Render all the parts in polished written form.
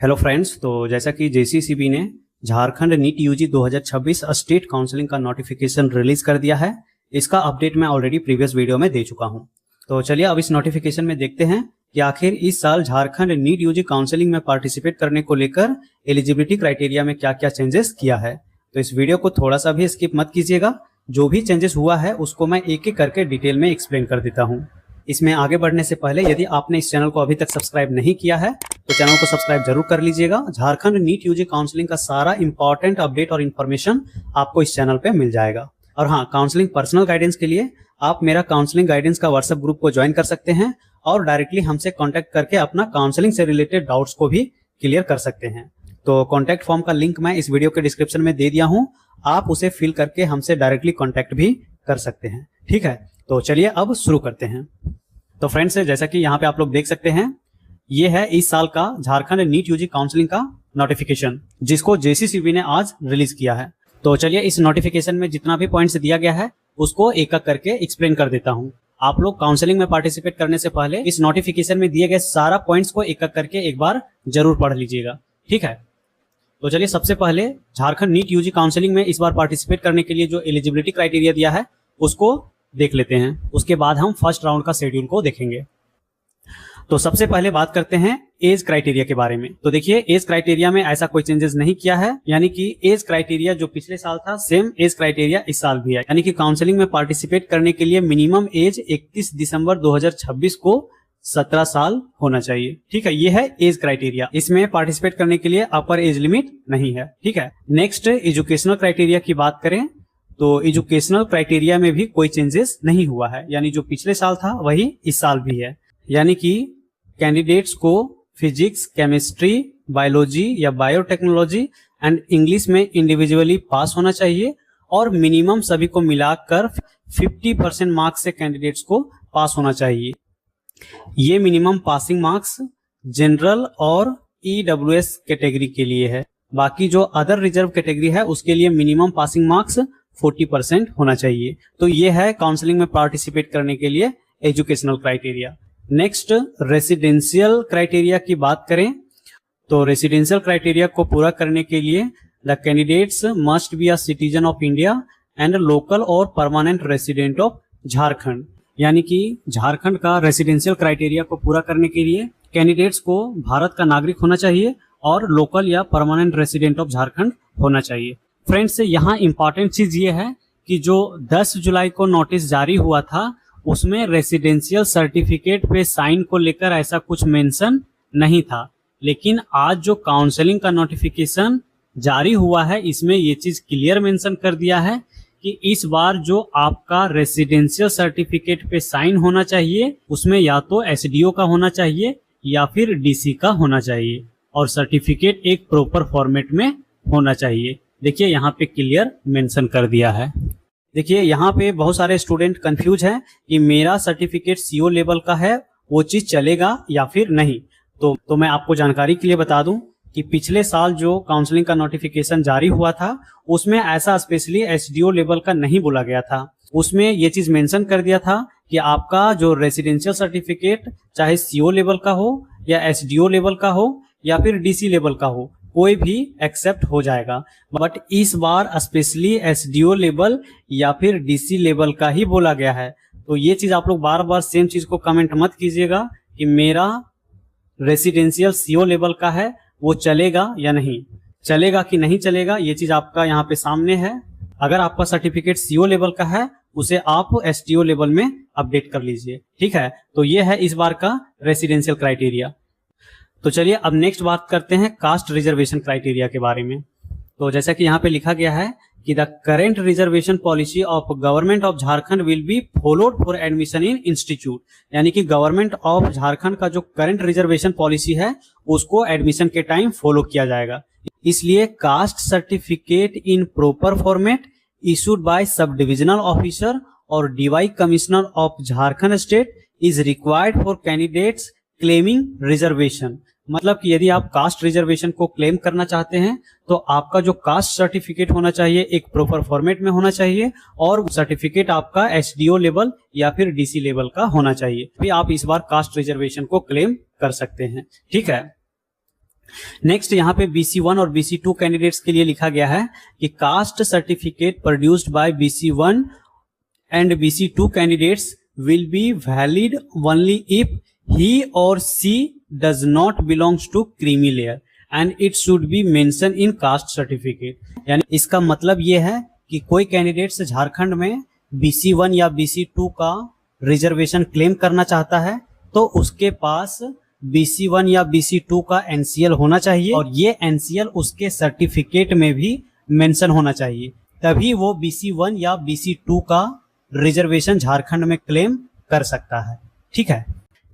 Hello friends, तो जैसा कि जेसीसीबी ने Jharkhand NEET UG 2026 state counselling का नोटिफिकेशन रिलीज कर दिया है। इसका अपडेट मैं ऑलरेडी प्रीवियस वीडियो में दे चुका हूं। तो चलिए अब इस नोटिफिकेशन में देखते हैं कि आखिर इस साल झारखंड नीट यूजी काउंसलिंग में पार्टिसिपेट करने को लेकर एलिजिबिलिटी क्राइटेरिया में क्या क्या चेंजेस किया है। तो इस वीडियो को थोड़ा सा भी स्किप मत कीजिएगा, जो भी चेंजेस हुआ है उसको मैं एक एक करके डिटेल में एक्सप्लेन कर देता हूँ। इसमें आगे बढ़ने से पहले यदि आपने इस चैनल को अभी तक सब्सक्राइब नहीं किया है तो चैनल को सब्सक्राइब जरूर कर लीजिएगा। झारखंड नीट यूजी काउंसलिंग का सारा इंपॉर्टेंट अपडेट और इन्फॉर्मेशन आपको इस चैनल पे मिल जाएगा। और हाँ, काउंसलिंग पर्सनल गाइडेंस के लिए आप मेरा काउंसलिंग गाइडेंस का व्हाट्सएप ग्रुप को ज्वाइन कर सकते हैं और डायरेक्टली हमसे कॉन्टेक्ट करके अपना काउंसलिंग से रिलेटेड डाउट्स को भी क्लियर कर सकते हैं। तो कॉन्टेक्ट फॉर्म का लिंक मैं इस वीडियो के डिस्क्रिप्शन में दे दिया हूँ, आप उसे फिल करके हमसे डायरेक्टली कॉन्टेक्ट भी कर सकते हैं। ठीक है, तो चलिए अब शुरू करते हैं। तो फ्रेंड्स, जैसा कि यहाँ पे आप लोग देख सकते हैं, ये है इस साल का झारखंड नीट यूजी काउंसलिंग का नोटिफिकेशन, जिसको जेसीसीबी ने आज रिलीज किया है। तो चलिए इस नोटिफिकेशन में जितना भी पॉइंट्स दिया गया है उसको एक एक करके एक्सप्लेन कर देता हूँ। आप लोग काउंसलिंग में पार्टिसिपेट करने से पहले इस नोटिफिकेशन में दिए गए सारा पॉइंट्स को एक एक करके एक बार जरूर पढ़ लीजिएगा। ठीक है, तो चलिए सबसे पहले झारखंड नीट यूजी काउंसलिंग में इस बार पार्टिसिपेट करने के लिए जो एलिजिबिलिटी क्राइटेरिया दिया है उसको देख लेते हैं। उसके बाद हम फर्स्ट राउंड का शेड्यूल को देखेंगे। तो सबसे पहले बात करते हैं एज क्राइटेरिया के बारे में। तो देखिए, एज क्राइटेरिया में ऐसा कोई चेंजेस नहीं किया है, यानी कि एज क्राइटेरिया जो पिछले साल था सेम एज क्राइटेरिया इस साल भी है। यानी कि काउंसलिंग में पार्टिसिपेट करने के लिए मिनिमम एज 31 दिसंबर 2026 को 17 साल होना चाहिए। ठीक है, ये है एज क्राइटेरिया। इसमें पार्टिसिपेट करने के लिए अपर एज लिमिट नहीं है। ठीक है, नेक्स्ट एजुकेशनल क्राइटेरिया की बात करें तो एजुकेशनल क्राइटेरिया में भी कोई चेंजेस नहीं हुआ है, यानी जो पिछले साल था वही इस साल भी है। यानी कि कैंडिडेट्स को फिजिक्स, केमिस्ट्री, बायोलॉजी या बायोटेक्नोलॉजी एंड इंग्लिश में इंडिविजुअली पास होना चाहिए और मिनिमम सभी को मिलाकर 50% मार्क्स से कैंडिडेट्स को पास होना चाहिए। ये मिनिमम पासिंग मार्क्स जनरल और ईडब्ल्यूएस कैटेगरी के लिए है। बाकी जो अदर रिजर्व कैटेगरी है उसके लिए मिनिमम पासिंग मार्क्स 40% होना चाहिए। तो ये है काउंसलिंग में पार्टिसिपेट करने के लिए educational criteria. Next, residential criteria की बात करें तो रेसिडेंशियल क्राइटेरिया को पूरा करने के लिए the candidates must be a citizen of India and local और परमानेंट रेसिडेंट ऑफ झारखंड। यानी कि झारखंड का रेसिडेंशियल क्राइटेरिया को पूरा करने के लिए कैंडिडेट्स को भारत का नागरिक होना चाहिए और लोकल या परमानेंट रेसिडेंट ऑफ झारखंड होना चाहिए। फ्रेंड्स, यहाँ इंपॉर्टेंट चीज ये है कि जो 10 जुलाई को नोटिस जारी हुआ था उसमें रेसिडेंशियल सर्टिफिकेट पे साइन को लेकर ऐसा कुछ मेंशन नहीं था, लेकिन आज जो काउंसलिंग का नोटिफिकेशन जारी हुआ है इसमें ये चीज क्लियर मेंशन कर दिया है कि इस बार जो आपका रेसिडेंशियल सर्टिफिकेट पे साइन होना चाहिए उसमें या तो एसडीओ का होना चाहिए या फिर डीसी का होना चाहिए और सर्टिफिकेट एक प्रॉपर फॉर्मेट में होना चाहिए। देखिए, यहाँ पे क्लियर मेंशन कर दिया है। देखिए, यहाँ पे बहुत सारे स्टूडेंट कंफ्यूज हैं कि मेरा सर्टिफिकेट सीओ लेवल का है, वो चीज चलेगा या फिर नहीं। तो मैं आपको जानकारी के लिए बता दूं कि पिछले साल जो काउंसलिंग का नोटिफिकेशन जारी हुआ था उसमें ऐसा स्पेशली एसडीओ लेवल का नहीं बोला गया था। उसमें ये चीज मेंशन कर दिया था कि आपका जो रेसिडेंशियल सर्टिफिकेट चाहे सीओ लेवल का हो या एसडीओ लेवल का हो या फिर डीसी लेवल का हो, कोई भी एक्सेप्ट हो जाएगा। बट इस बार स्पेशली एसडीओ लेवल या फिर डीसी लेवल का ही बोला गया है। तो ये चीज आप लोग बार बार सेम चीज को कमेंट मत कीजिएगा कि मेरा रेसिडेंशियल सीओ लेवल का है, वो चलेगा या नहीं चलेगा कि नहीं चलेगा, ये चीज आपका यहाँ पे सामने है। अगर आपका सर्टिफिकेट सीओ लेवल का है उसे आप एसडीओ लेवल में अपडेट कर लीजिए। ठीक है, तो ये है इस बार का रेसिडेंशियल क्राइटेरिया। तो चलिए अब नेक्स्ट बात करते हैं कास्ट रिजर्वेशन क्राइटेरिया के बारे में। तो जैसा कि यहाँ पे लिखा गया है कि the current reservation policy of government of Jharkhand will be followed for admission in institute. यानी कि गवर्नमेंट ऑफ झारखंड का जो करंट रिजर्वेशन पॉलिसी है उसको एडमिशन के टाइम फॉलो किया जाएगा। इसलिए caste certificate in proper format issued by sub divisional officer और DY commissioner of Jharkhand state is required for candidates claiming reservation. मतलब कि यदि आप कास्ट रिजर्वेशन को क्लेम करना चाहते हैं तो आपका जो कास्ट सर्टिफिकेट होना चाहिए एक प्रॉपर फॉर्मेट में होना चाहिए और सर्टिफिकेट आपका एसडीओ लेवल या फिर डीसी लेवल का होना चाहिए, फिर आप इस बार कास्ट रिजर्वेशन को क्लेम कर सकते हैं। ठीक है, नेक्स्ट यहाँ पे BC1 और BC2 कैंडिडेट्स के लिए लिखा गया है कि caste certificate produced by BC1 and BC2 candidates will be valid only if he or she does not belongs to creamy layer and it should be mentioned in caste certificate। यानी इसका मतलब ये है कि कोई कैंडिडेट्स झारखंड में BC1 या BC2 का रिजर्वेशन क्लेम करना चाहता है तो उसके पास BC1 या BC2 का NCL होना चाहिए और ये NCL उसके सर्टिफिकेट में भी मेंशन होना चाहिए, तभी वो BC1 या BC2 का रिजर्वेशन झारखंड में क्लेम कर सकता है। ठीक है,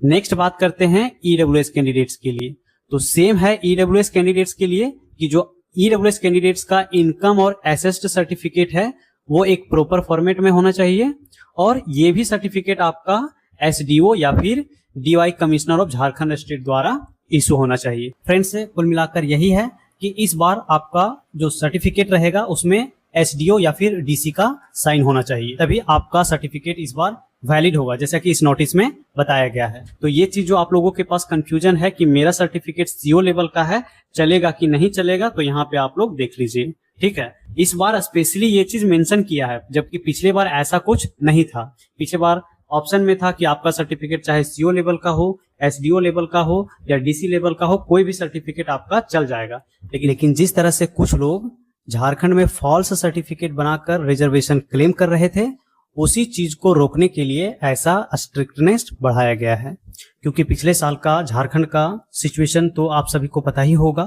नेक्स्ट बात करते हैं EWS कैंडिडेट्स के लिए। तो सेम है EWS कैंडिडेट्स के लिए कि जो EWS कैंडिडेट्स का इनकम और एसेस्ट सर्टिफिकेट है वो एक प्रॉपर फॉर्मेट में होना चाहिए और ये भी सर्टिफिकेट आपका SDO या फिर DY commissioner of Jharkhand state द्वारा इशू होना चाहिए। फ्रेंड्स, कुल मिलाकर यही है कि इस बार आपका जो सर्टिफिकेट रहेगा उसमें SDO या फिर DC का साइन होना चाहिए, तभी आपका सर्टिफिकेट इस बार वैलिड होगा, जैसा कि इस नोटिस में बताया गया है। तो ये चीज जो आप लोगों के पास कंफ्यूजन है कि मेरा सर्टिफिकेट CO लेवल का है, चलेगा कि नहीं चलेगा, तो यहाँ पे आप लोग देख लीजिए। ठीक है, इस बार स्पेशली ये चीज मेंशन किया है, जबकि पिछले बार ऐसा कुछ नहीं था। पिछले बार ऑप्शन में था कि आपका सर्टिफिकेट चाहे CO लेवल का हो, SDO लेवल का हो या DC लेवल का हो, कोई भी सर्टिफिकेट आपका चल जाएगा। लेकिन जिस तरह से कुछ लोग झारखंड में फॉल्स सर्टिफिकेट बनाकर रिजर्वेशन क्लेम कर रहे थे, उसी चीज को रोकने के लिए ऐसा स्ट्रिक्टनेस बढ़ाया गया है। क्योंकि पिछले साल का झारखंड का सिचुएशन तो आप सभी को पता ही होगा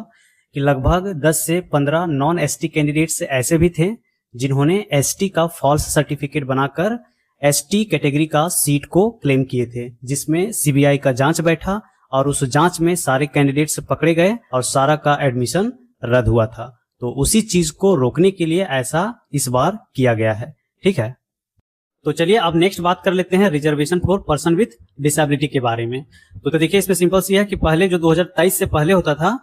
कि लगभग 10 से 15 नॉन ST कैंडिडेट्स ऐसे भी थे जिन्होंने ST का फॉल्स सर्टिफिकेट बनाकर ST कैटेगरी का सीट को क्लेम किए थे, जिसमें CBI का जांच बैठा और उस जांच में सारे कैंडिडेट्स पकड़े गए और सारा का एडमिशन रद्द हुआ था। तो उसी चीज को रोकने के लिए ऐसा इस बार किया गया है। ठीक है, तो चलिए अब नेक्स्ट बात कर लेते हैं reservation for person with disability के बारे में। तो देखिए इसमें सिंपल सी है कि पहले जो 2023 से पहले होता था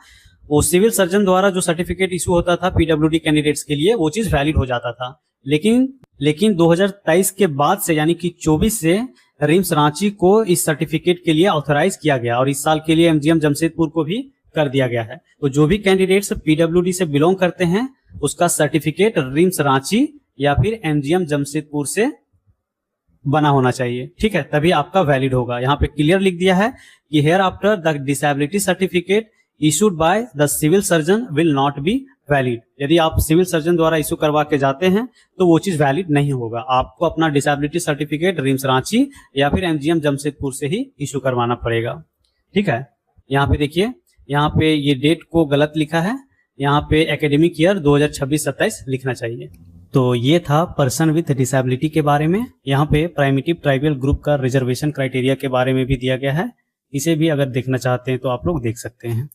वो सिविल सर्जन द्वारा जो सर्टिफिकेट इशू होता था PWD कैंडिडेट्स के लिए वो चीज वैलिड हो जाता था। लेकिन 2023 के बाद से यानी कि 24 से रिम्स रांची को इस सर्टिफिकेट के लिए ऑथराइज किया गया और इस साल के लिए MGM जमशेदपुर को भी कर दिया गया है। तो जो भी कैंडिडेट्स PWD से बिलोंग करते हैं उसका सर्टिफिकेट रिम्स रांची या फिर MGM जमशेदपुर से बना होना चाहिए। ठीक है, तभी आपका वैलिड होगा। यहाँ पे क्लियर लिख दिया है कि hereafter the disability certificate issued by the civil surgeon will not be valid. यदि आप सिविल सर्जन द्वारा इशू करवा के जाते हैं तो वो चीज वैलिड नहीं होगा, आपको अपना डिसेबिलिटी सर्टिफिकेट रिम्स रांची या फिर MGM जमशेदपुर से ही इशू करवाना पड़ेगा। ठीक है, यहाँ पे देखिए, यहाँ पे ये डेट को गलत लिखा है, यहाँ पे एकेडमिक ईयर 2026-27 लिखना चाहिए। तो ये था पर्सन विथ डिसेबिलिटी के बारे में। यहाँ पे प्राइमिटिव ट्राइबल ग्रुप का रिजर्वेशन क्राइटेरिया के बारे में भी दिया गया है, इसे भी अगर देखना चाहते हैं तो आप लोग देख सकते हैं।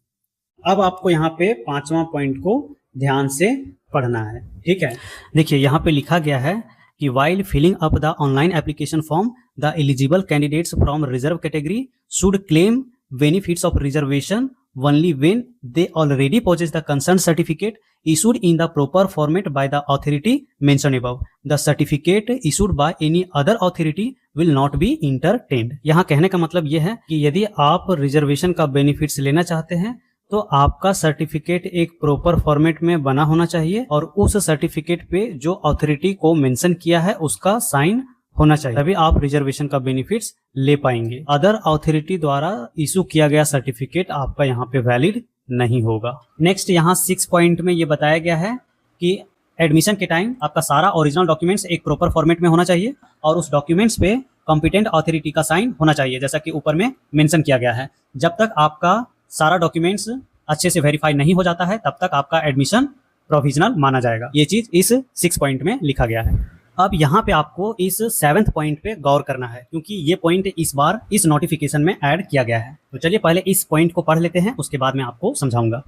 अब आपको यहाँ पे 5वां पॉइंट को ध्यान से पढ़ना है। ठीक है, देखिए यहाँ पे लिखा गया है कि while filling up the online application form, the eligible candidates from reserve category should claim benefits of reservation only when they already possess the concerned certificate issued in the proper format by the authority mentioned above. The certificate issued by any other authority will not be entertained. यहाँ कहने का मतलब यह है कि यदि आप reservation का बेनिफिट्स लेना चाहते हैं तो आपका सर्टिफिकेट एक प्रॉपर फॉर्मेट में बना होना चाहिए और उस सर्टिफिकेट पे जो अथॉरिटी को मेंशन किया है उसका साइन होना चाहिए, तभी आप रिजर्वेशन का बेनिफिट्स ले पाएंगे। अदर अथॉरिटी द्वारा इशू किया गया सर्टिफिकेट आपका यहाँ पे वैलिड नहीं होगा। नेक्स्ट यहाँ 6 पॉइंट में ये बताया गया है कि एडमिशन के टाइम आपका सारा ओरिजिनल डॉक्यूमेंट्स एक प्रॉपर फॉर्मेट में होना चाहिए और उस डॉक्यूमेंट्स पे कॉम्पिटेंट अथॉरिटी का साइन होना चाहिए, जैसा कि ऊपर में मेंशन किया गया है। जब तक आपका सारा डॉक्यूमेंट्स अच्छे से वेरीफाई नहीं हो जाता है तब तक आपका एडमिशन प्रोविजनल माना जाएगा। ये चीज इस 6 पॉइंट में लिखा गया है। अब यहाँ पे आपको इस 7th पॉइंट पे गौर करना है क्योंकि ये पॉइंट इस बार इस नोटिफिकेशन में ऐड किया गया है। तो चलिए पहले इस पॉइंट को पढ़ लेते हैं, उसके बाद मैं आपको समझाऊंगा।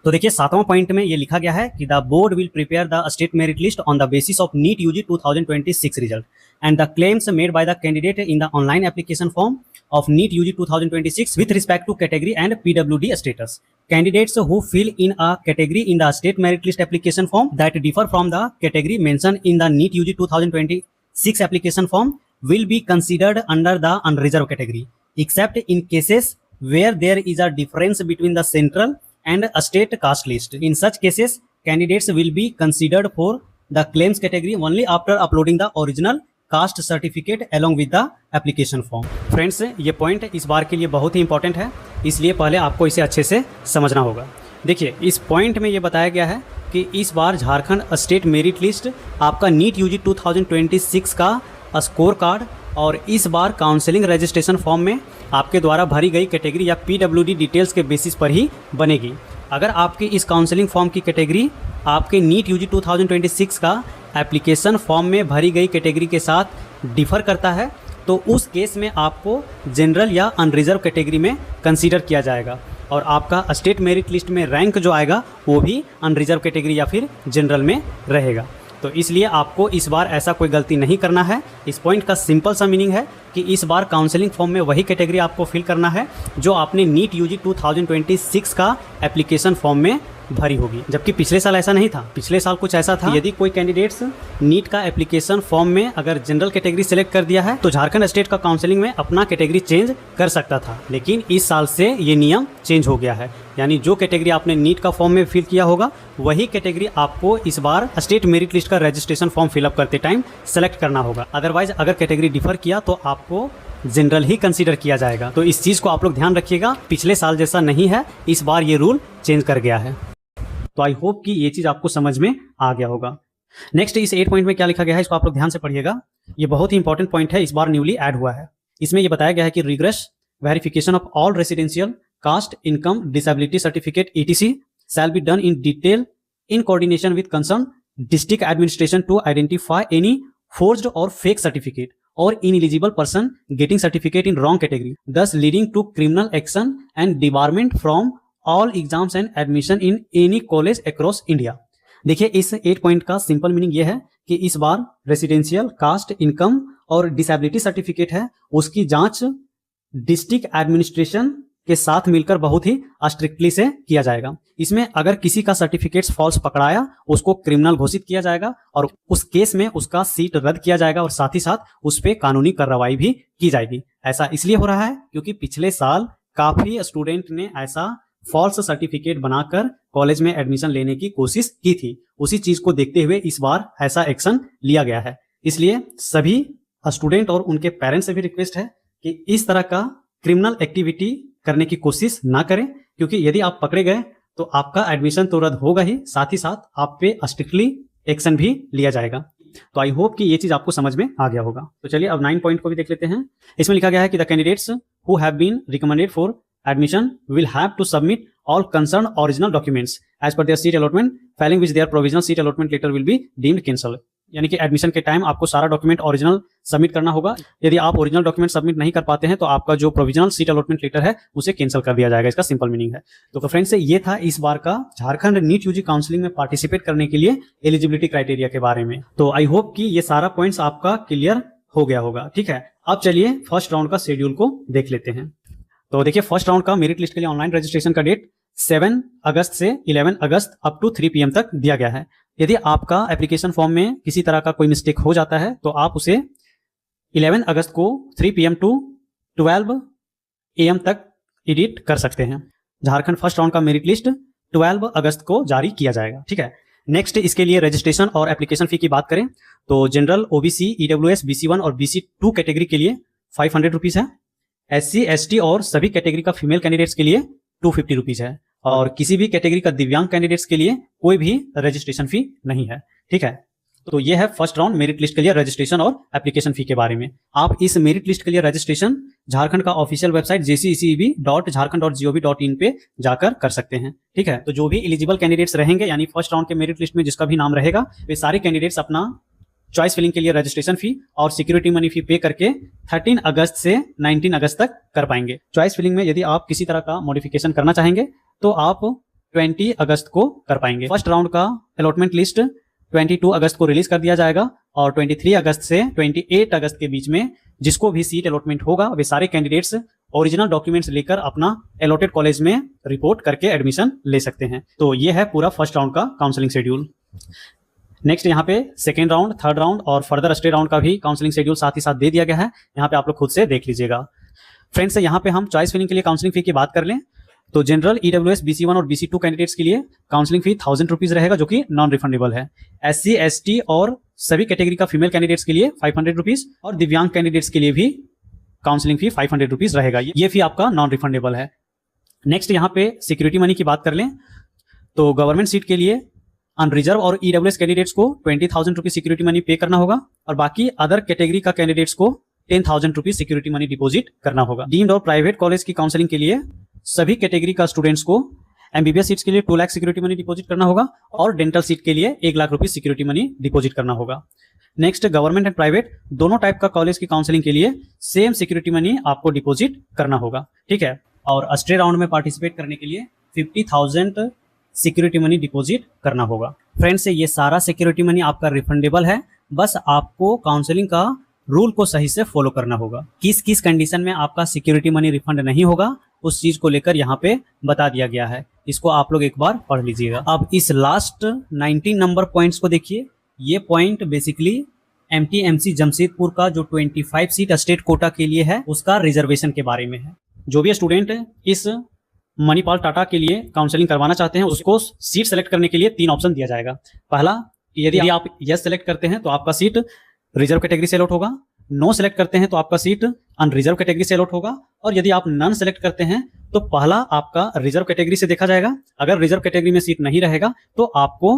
तो देखिए 7वां पॉइंट में ये लिखा गया है कि the board will prepare the state merit list on the basis of NEET UG 2026 result and the claims made by the candidate in the online application form of NEET UG 2026 with respect to category and PWD status. Candidates who fill in a category in the state merit list application form that differ from the category mentioned in the NEET UG 2026 application form will be considered under the unreserved category, except in cases where there is a difference between the central and state caste list. In such cases, candidates will be considered for the claims category only after uploading the original caste certificate along with the application form. Friends, ये point इस बार के लिए बहुत ही important है, इसलिए पहले आपको इसे अच्छे से समझना होगा। देखिए, इस पॉइंट में ये बताया गया है कि इस बार झारखंड स्टेट मेरिट लिस्ट, आपका नीट यूजी 2026 का स्कोर कार्ड और इस बार काउंसलिंग रजिस्ट्रेशन फॉर्म में आपके द्वारा भरी गई कैटेगरी या पीडब्ल्यूडी डिटेल्स के बेसिस पर ही बनेगी। अगर आपकी इस काउंसलिंग फॉर्म की कैटेगरी आपके नीट यूजी 2026 का एप्लीकेशन फॉर्म में भरी गई कैटेगरी के साथ डिफर करता है, तो उस केस में आपको जनरल या अनरिजर्व कैटेगरी में कंसीडर किया जाएगा और आपका स्टेट मेरिट लिस्ट में रैंक जो आएगा वो भी अनरिजर्व कैटेगरी या फिर जनरल में रहेगा। तो इसलिए आपको इस बार ऐसा कोई गलती नहीं करना है। इस पॉइंट का सिंपल सा मीनिंग है कि इस बार काउंसलिंग फॉर्म में वही कैटेगरी आपको फिल करना है जो आपने नीट यूजी 2026 का एप्लीकेशन फॉर्म में भरी होगी, जबकि पिछले साल ऐसा नहीं था। पिछले साल कुछ ऐसा था, यदि कोई कैंडिडेट्स नीट का एप्लीकेशन फॉर्म में अगर जनरल कैटेगरी सेलेक्ट कर दिया है तो झारखंड स्टेट का काउंसलिंग में अपना कैटेगरी चेंज कर सकता था, लेकिन इस साल से ये नियम चेंज हो गया है। यानी जो कैटेगरी आपने नीट का फॉर्म में फिल किया होगा वही कैटेगरी आपको इस बार स्टेट मेरिट लिस्ट का रजिस्ट्रेशन फॉर्म फिलअप करते टाइम सेलेक्ट करना होगा। अदरवाइज अगर कैटेगरी डिफर किया तो आपको जनरल ही कंसीडर किया जाएगा। तो इस चीज़ को आप लोग ध्यान रखिएगा, पिछले साल जैसा नहीं है, इस बार ये रूल चेंज कर गया है। तो आई होप कि ये चीज़ आपको समझ में आ गया होगा। नेक्स्ट, इस 8 पॉइंट में क्या लिखा गया है इसको आप लोग ध्यान से पढ़िएगा। ये बहुत ही इंपॉर्टेंट पॉइंट है, इस बार न्यूली ऐड हुआ है। इसमें ये बताया गया है कि regress verification of all residential caste income disability certificate ETC shall be done in detail in coordination with concerned district administration to identify any forged or fake certificate or ineligible person getting certificate in wrong category, thus leading to criminal action and debarment from all exams and admission in any college across India. देखिए, इस 8 point का simple meaning ये है कि इस बार residential caste income और disability certificate है उसकी जांच डिस्ट्रिक्ट एडमिनिस्ट्रेशन के साथ मिलकर बहुत ही स्ट्रिक्टली से किया जाएगा। इसमें अगर किसी का सर्टिफिकेट्स फॉल्स पकड़ाया उसको क्रिमिनल घोषित किया जाएगा और उस केस में उसका सीट रद्द किया जाएगा और साथ ही साथ उस पर कानूनी कार्रवाई भी की जाएगी। ऐसा इसलिए हो रहा है क्योंकि पिछले साल काफी स्टूडेंट ने ऐसा फॉल्स सर्टिफिकेट बनाकर कॉलेज में एडमिशन लेने की कोशिश की थी। उसी चीज को देखते हुए इस बार ऐसा एक्शन लिया गया है। इसलिए सभी स्टूडेंट और उनके पेरेंट्स से भी रिक्वेस्ट है कि इस तरह का क्रिमिनल एक्टिविटी करने की कोशिश ना करें, क्योंकि यदि आप पकड़े गए तो आपका एडमिशन तो रद्द होगा ही, साथ ही साथ आप पे स्ट्रिक्टली एक्शन भी लिया जाएगा। तो आई होप कि ये चीज आपको समझ में आ गया होगा। तो चलिए अब 9 पॉइंट को भी देख लेते हैं। इसमें लिखा गया है कि the candidates who have been recommended for admission will have to submit all concerned original documents as per their seat allotment, failing which their provisional seat allotment letter will be deemed cancelled. यानी कि admission के time आपको सारा document original submit करना होगा। यदि आप original document submit नहीं कर पाते हैं तो आपका जो प्रोविजनल सीट अलॉटमेंट लेटर है उसे कैंसिल कर दिया जाएगा। इसका सिंपल मीनिंग है। तो फ्रेंड्स, ये था इस बार का झारखंड नीट यूजी काउंसलिंग में पार्टिसिपेट करने के लिए एलिजिबिलिटी क्राइटेरिया के बारे में। तो आई होप कि ये सारा पॉइंट्स आपका क्लियर हो गया होगा। ठीक है, अब चलिए फर्स्ट राउंड का शेड्यूल को देख लेते हैं। तो देखिए, फर्स्ट राउंड का मेरिट लिस्ट के लिए ऑनलाइन रजिस्ट्रेशन का डेट 7 अगस्त से 11 अगस्त अप टू 3 PM तक दिया गया है। यदि आपका एप्लीकेशन फॉर्म में किसी तरह का कोई मिस्टेक हो जाता है तो आप उसे 11 अगस्त को 3 PM टू 12 AM तक एडिट कर सकते हैं। झारखंड फर्स्ट राउंड का मेरिट लिस्ट 12 अगस्त को जारी किया जाएगा। ठीक है, नेक्स्ट इसके लिए रजिस्ट्रेशन और एप्लीकेशन फी की बात करें तो जनरल, OBC, EWS, BC1 और BC2 कैटेगरी के लिए 500 रुपीज है। SC, ST और सभी कैटेगरी का फीमेल कैंडिडेट्स के लिए 250 रुपीज है और किसी भी कैटेगरी का दिव्यांग कैंडिडेट्स के लिए कोई भी रजिस्ट्रेशन फी नहीं है। ठीक है, तो ये है फर्स्ट राउंड मेरिट लिस्ट के लिए रजिस्ट्रेशन और एप्लीकेशन फी के बारे में। आप इस मेरिट लिस्ट के लिए रजिस्ट्रेशन झारखंड का ऑफिशियल वेबसाइट jcceb.jharkhand.gov.in पे जाकर कर सकते हैं। ठीक है, तो जो भी एलिजिबल कैंडिडेट्स रहेंगे यानी फर्स्ट राउंड के मेरिट लिस्ट में जिसका भी नाम रहेगा वे सारे कैंडिडेट्स अपना चॉइस फिलिंग के लिए रजिस्ट्रेशन फी और सिक्योरिटी मनी फी पे करके 13 अगस्त से 19 अगस्त तक कर पाएंगे। चॉइस फिलिंग में यदि आप किसी तरह का मॉडिफिकेशन करना चाहेंगे तो आप 20 अगस्त को कर पाएंगे। फर्स्ट राउंड का अलॉटमेंट लिस्ट 22 अगस्त को रिलीज कर दिया जाएगा और 23 अगस्त से 28 अगस्त के बीच में जिसको भी सीट अलॉटमेंट होगा वे सारे कैंडिडेट्स ओरिजिनल डॉक्यूमेंट्स लेकर अपना अलॉटेड कॉलेज में रिपोर्ट करके एडमिशन ले सकते हैं। तो ये है पूरा फर्स्ट राउंड का काउंसलिंग शेड्यूल। नेक्स्ट यहाँ पे सेकेंड राउंड, थर्ड राउंड और फर्दर स्टे राउंड का भी काउंसलिंग शेड्यूल साथ ही साथ दे दिया गया है। यहाँ पे आप लोग खुद से देख लीजिएगा। फ्रेंड्स यहाँ पे हम चॉइस फिलिंग के लिए काउंसलिंग फी की बात कर लें तो जनरल EWS BC1 और BC2 कैंडिडेट्स के लिए काउंसलिंग फी 1000 रुपीज रहेगा, जो कि नॉन रिफंडेबल है। SC ST और सभी कैटेगरी का फीमेल कैंडिडेट्स के लिए 500 रुपीज और दिव्यांग कैंडिडेट्स के लिए भी काउंसलिंग फी 500 रुपीज रहेगा। ये फी आपका नॉन रिफंडेबल है। नेक्स्ट यहाँ पे सिक्योरिटी मनी की बात कर लें तो गवर्नमेंट सीट के लिए अनरिजर्व और EWS कैंडिडेट्स को 20,000 रुपीज सिक्योरिटी मनी पे करना होगा और बाकी अदर कैटेगरी का कैंडिडेट्स को 10,000 रुपीज सिक्योरिटी मनी डिपॉजिट करना होगा। डीम्ड और प्राइवेट कॉलेज की काउंसलिंग के लिए सभी कैटेगरी का स्टूडेंट्स को MBBS सीट्स के लिए 2 लाख सिक्योरिटी मनी डिपॉजिट करना होगा और डेंटल सीट के लिए 1 lakh rupees security money deposit करना होगा। नेक्स्ट गवर्नमेंट एंड प्राइवेट दोनों टाइप का कॉलेज की काउंसलिंग के लिए सेम सिक्योरिटी मनी आपको डिपॉजिट करना होगा, ठीक है। और अस्टे राउंड में पार्टिसिपेट करने के लिए 50,000 सिक्योरिटी मनी डिपॉजिट करना होगा। फ्रेंड्स ये सारा सिक्योरिटी मनी आपका रिफंडेबल है, बस आपको काउंसलिंग का रूल को सही से फॉलो करना होगा। किस किस कंडीशन में आपका सिक्योरिटी मनी रिफंड नहीं होगा उस चीज को लेकर यहाँ पे बता दिया गया है, इसको आप लोग एक बार पढ़ लीजिएगा। अब इस लास्ट 19 नंबर पॉइंट्स को देखिए। ये पॉइंट बेसिकली MTMC जमशेदपुर का जो 25 सीट स्टेट कोटा के लिए है उसका रिजर्वेशन के बारे में है। जो भी स्टूडेंट इस मणिपाल टाटा के लिए काउंसलिंग करवाना चाहते हैं उसको सीट सेलेक्ट करने के लिए 3 ऑप्शन दिया जाएगा। पहला, यदि आप यस सेलेक्ट करते हैं तो आपका सीट रिजर्व कैटेगरी से अलॉट होगा, नो सेलेक्ट करते हैं तो आपका सीट अनरिजर्व कैटेगरी से अलॉट होगा और यदि आप नन सेलेक्ट करते हैं तो पहला आपका रिजर्व कैटेगरी से देखा जाएगा। अगर रिजर्व कैटेगरी में सीट नहीं रहेगा तो आपको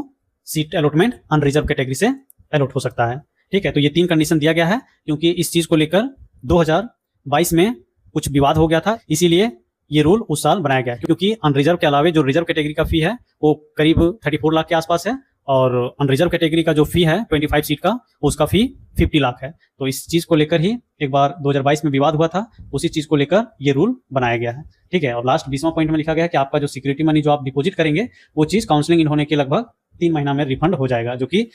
सीट अलॉटमेंट अनरिजर्व कैटेगरी से अलॉट हो सकता है, ठीक है। तो ये 3 कंडीशन दिया गया है क्योंकि इस चीज को लेकर 2022 में कुछ विवाद हो गया था, इसीलिए ये रूल उस साल बनाया गया क्योंकि अनरिजर्व के अलावा जो रिजर्व कैटेगरी का फी है वो करीब 34 लाख के आसपास है और अनरिजर्व कैटेगरी का जो फी है 25 सीट का उसका फी 50 लाख है। तो इस चीज को लेकर ही एक बार 2022 में विवाद हुआ था, उसी चीज को लेकर ये रूल बनाया गया है, ठीक है। और लास्ट 20वां पॉइंट में लिखा गया है कि आपका जो सिक्योरिटी मनी जो आप डिपॉजिट करेंगे वो चीज काउंसलिंग इन होने के लगभग 3 महीना में रिफंड हो जाएगा, जो कि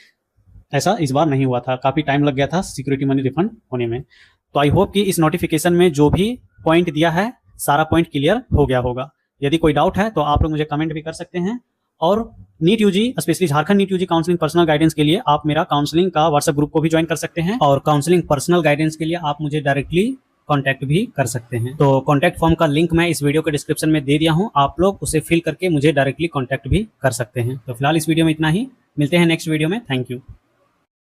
ऐसा इस बार नहीं हुआ था, काफी टाइम लग गया था सिक्योरिटी मनी रिफंड होने में। तो आई होप कि इस नोटिफिकेशन में जो भी पॉइंट दिया है सारा पॉइंट क्लियर हो गया होगा। यदि कोई डाउट है तो आप लोग मुझे कमेंट भी कर सकते हैं और NEET UG specially Jharkhand NEET UG counselling personal guidance के लिए आप मेरा काउंसलिंग का व्हाट्सएप ग्रुप को भी ज्वाइन कर सकते हैं और काउंसलिंग पर्सनल गाइडेंस के लिए आप मुझे डायरेक्टली कांटेक्ट भी कर सकते हैं। तो कांटेक्ट फॉर्म का लिंक मैं इस वीडियो के डिस्क्रिप्शन में दे दिया हूं, आप लोग उसे फिल करके मुझे डायरेक्टली कांटेक्ट भी कर सकते हैं। तो फिलहाल इस वीडियो में इतना ही, मिलते हैं नेक्स्ट वीडियो में। Thank you.